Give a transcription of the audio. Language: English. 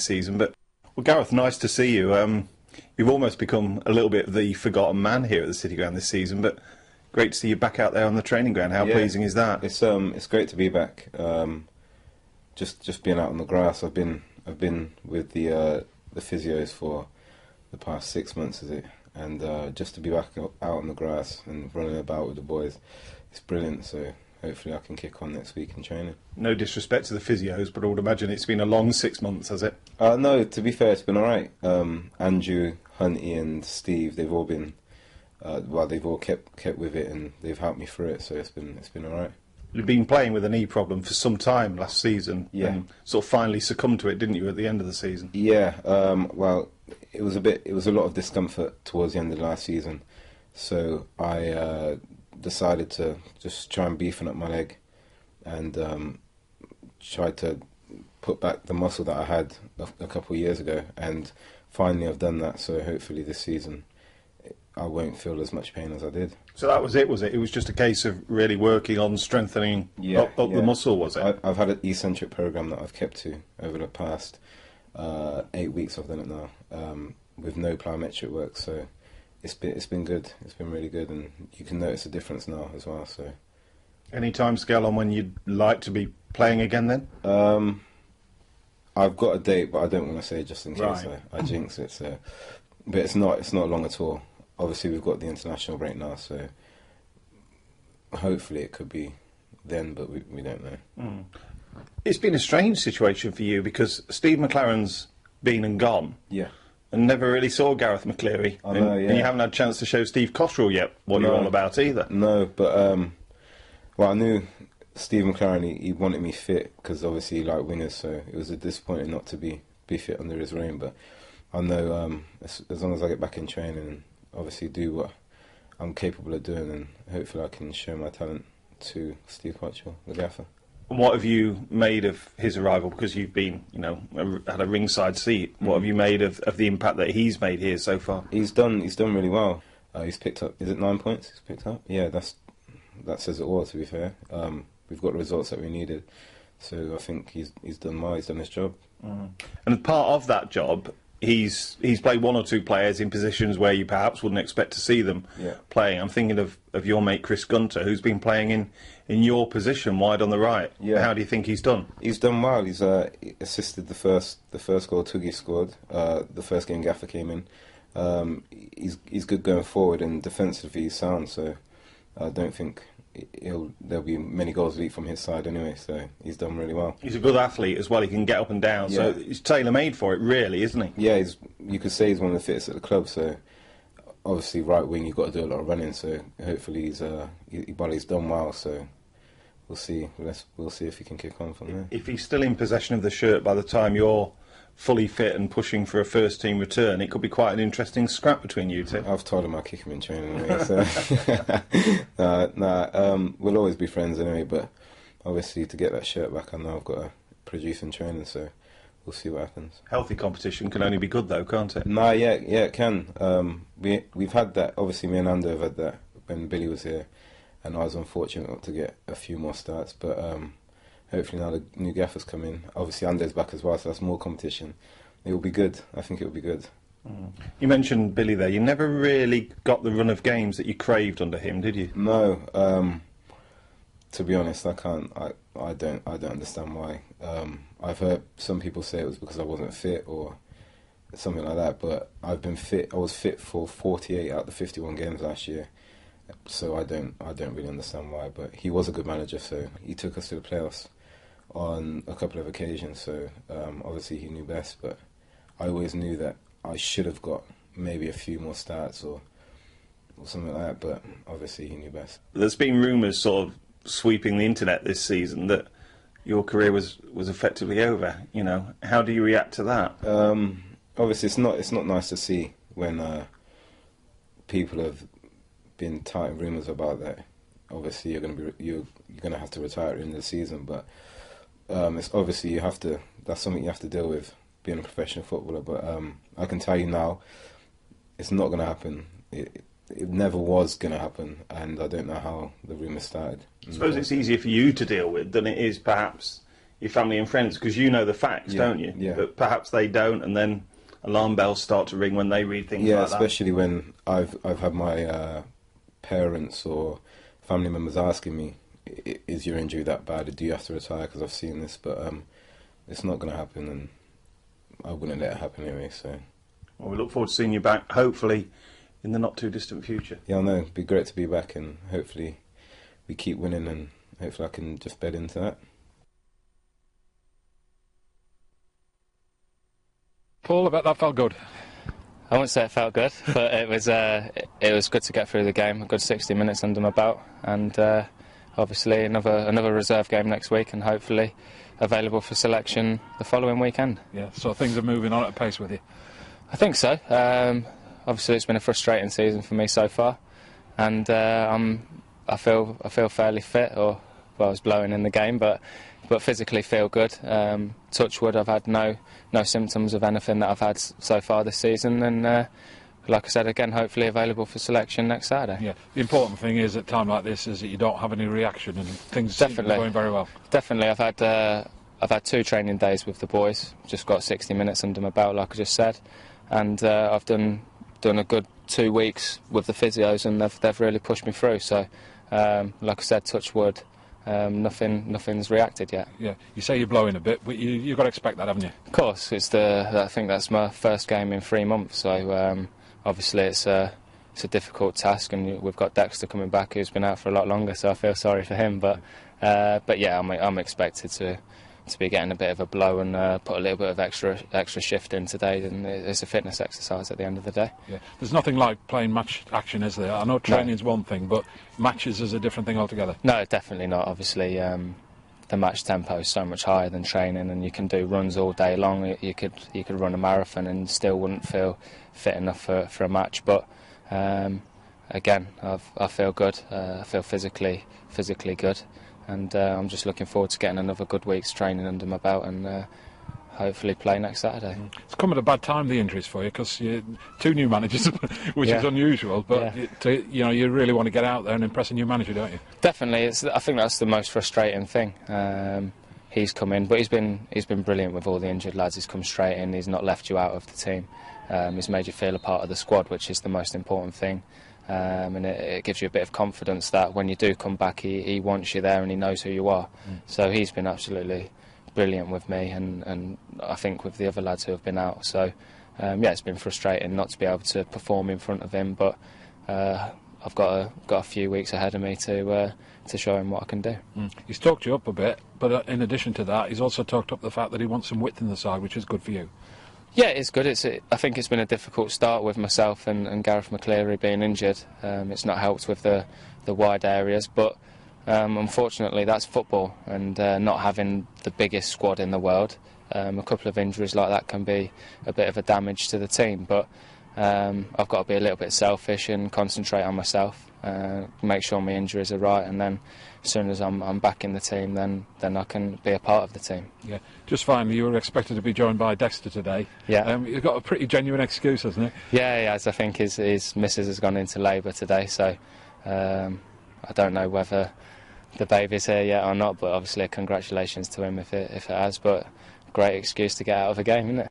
season. But, well, Gareth, nice to see you. You've almost become a little bit of the forgotten man here at the City Ground this season, but great to see you back out there on the training ground. How pleasing is that? It's great to be back. Just being out on the grass. I've been with the physios for the past 6 months, is it? And just to be back out on the grass and running about with the boys, it's brilliant. So hopefully I can kick on next week in training. No disrespect to the physios, but I would imagine it's been a long 6 months, has it? No, to be fair, it's been all right. Andrew, Hunty and Steve, they've all been, they've all kept with it and they've helped me through it, so it's been all right. You've been playing with a knee problem for some time last season, and sort of finally succumbed to it, didn't you, at the end of the season? Yeah, well, it was a lot of discomfort towards the end of last season, so I decided to just try and beefing up my leg and tried to put back the muscle that I had a couple of years ago, and finally I've done that, so hopefully this season I won't feel as much pain as I did. So that was it, was it? It was just a case of really working on strengthening up the muscle, was it? I've had an eccentric program that I've kept to over the past 8 weeks. I've done it now with no plyometric work, so it's been good. It's been really good, and you can notice a difference now as well. So, any time scale on when you'd like to be playing again then? I've got a date, but I don't want to say just in case I jinx it. So, but it's not long at all. Obviously, we've got the international break now, so hopefully it could be then, but we don't know. Mm. It's been a strange situation for you because Steve McLaren's been and gone. Yeah. And never really saw Gareth McCleary. I know, yeah. And you haven't had a chance to show Steve Cotterill yet what you're all about either. No, but well, I knew Steve McLaren, he wanted me fit because obviously he liked wingers, so it was a disappointing not to be fit under his reign. But I know as long as I get back in training and obviously do what I'm capable of doing, and hopefully I can show my talent to Steve Cotterill, the gaffer. And what have you made of his arrival? Because you've been, had a ringside seat. What have you made of the impact that he's made here so far? He's done really well. He's picked up, is it 9 points he's picked up? Yeah, that says it all, to be fair. We've got the results that we needed. So I think he's done well, he's done his job. Mm. And part of that job, he's played one or two players in positions where you perhaps wouldn't expect to see them playing. I'm thinking of your mate Chris Gunter, who's been playing in your position, wide on the right. Yeah. How do you think he's done? He's done well. He's assisted the first goal Tuggy scored, the first game Gaffer came in. He's good going forward, and defensively he's sound, so I don't think there'll be many goals leaked from his side anyway, so he's done really well. He's a good athlete as well, he can get up and down, so he's tailor-made for it really, isn't he? Yeah, you could say he's one of the fittest at the club, so obviously right wing you've got to do a lot of running, so hopefully he's done well, so we'll see. We'll see if he can kick on from there. If he's still in possession of the shirt by the time you're fully fit and pushing for a first team return, it could be quite an interesting scrap between you two. I've told him I'll kick him in training anyway, so we'll always be friends anyway, but obviously to get that shirt back I know I've got to produce in training, so we'll see what happens. Healthy competition can only be good though, can't it? No, yeah, it can. We've had that, obviously me and Ando have had that when Billy was here, and I was unfortunate not to get a few more starts, but hopefully now the new gaffers come in. Obviously Ando's back as well, so that's more competition. It will be good. I think it will be good. Mm. You mentioned Billy there. You never really got the run of games that you craved under him, did you? No. To be honest, I can't. I don't understand why. I've heard some people say it was because I wasn't fit or something like that, but I've been fit. I was fit for 48 out of the 51 games last year. So I don't really understand why, but he was a good manager, so he took us to the playoffs on a couple of occasions, so obviously he knew best, but I always knew that I should have got maybe a few more starts or something like that, but obviously he knew best. There's been rumours sort of sweeping the internet this season that your career was effectively over, How do you react to that? Obviously it's not nice to see when people have been touting rumours about that. Obviously you're gonna have to retire at the end of the season, but it's obviously that's something you have to deal with being a professional footballer. But I can tell you now, it's not gonna happen. It never was gonna happen, and I don't know how the rumours started. I suppose it's easier for you to deal with than it is perhaps your family and friends, because you know the facts, don't you? Yeah. But perhaps they don't, and then alarm bells start to ring when they read things like that. Yeah, especially when I've had my parents or family members asking me, is your injury that bad? Do you have to retire? Because I've seen this, but it's not going to happen, and I wouldn't let it happen anyway. So, well, we look forward to seeing you back, hopefully, in the not too distant future. Yeah, I know. It'd be great to be back, and hopefully we keep winning, and hopefully I can just bed into that. Paul, I bet that felt good. I wouldn't say it felt good, but it was good to get through the game. A good 60 minutes under my belt, and obviously another reserve game next week, and hopefully available for selection the following weekend. Yeah, so things are moving on at a pace with you. I think so. Obviously, it's been a frustrating season for me so far, and I feel fairly fit, or well, I was blowing in the game, but physically feel good. Touch wood, I've had no symptoms of anything that I've had so far this season, and like I said again, hopefully available for selection next Saturday. Yeah, the important thing is at a time like this is that you don't have any reaction, and things seem to be going very well. Definitely, I've had 2 training days with the boys. Just got 60 minutes under my belt, like I just said, and I've done a good 2 weeks with the physios, and they've really pushed me through. So, like I said, touch wood. Nothing's reacted yet. Yeah, you say you're blowing a bit, but you've got to expect that, haven't you? Of course, I think that's my first game in 3 months, so obviously it's a difficult task, and we've got Dexter coming back, who's been out for a lot longer, so I feel sorry for him. But yeah, I'm expected to be getting a bit of a blow and put a little bit of extra shift in today, and it's a fitness exercise at the end of the day. Yeah, there's nothing like playing match action, is there? I know training's one thing, but matches is a different thing altogether. No, definitely not. Obviously, the match tempo is so much higher than training, and you can do runs all day long. You could run a marathon and still wouldn't feel fit enough for a match. But again, I feel good. I feel physically good. And I'm just looking forward to getting another good week's training under my belt, and hopefully play next Saturday. It's come at a bad time, the injuries for you, because you're 2 new managers, which is unusual, but you really want to get out there and impress a new manager, don't you? Definitely. I think that's the most frustrating thing. He's come in, but he's been brilliant with all the injured lads. He's come straight in. He's not left you out of the team. He's made you feel a part of the squad, which is the most important thing. And it gives you a bit of confidence that when you do come back, he wants you there and he knows who you are. So he's been absolutely brilliant with me, and I think with the other lads who have been out. So yeah, it's been frustrating not to be able to perform in front of him, but I've got a few weeks ahead of me to show him what I can do. He's talked you up a bit, but in addition to that, he's also talked up the fact that he wants some width in the side, which is good for you. Yeah, it's good. I think it's been a difficult start with myself and Gareth McCleary being injured. It's not helped with the wide areas, but unfortunately that's football, and not having the biggest squad in the world. A couple of injuries like that can be a bit of a damage to the team, but I've got to be a little bit selfish and concentrate on myself, make sure my injuries are right, and then as soon as I'm back in the team, then I can be a part of the team. Yeah. Just finally, you were expected to be joined by Dexter today. Yeah. You've got a pretty genuine excuse, hasn't he? Yeah, he has. I think his missus has gone into labour today, so I don't know whether the baby's here yet or not, but obviously congratulations to him if it has. But great excuse to get out of a game, isn't it?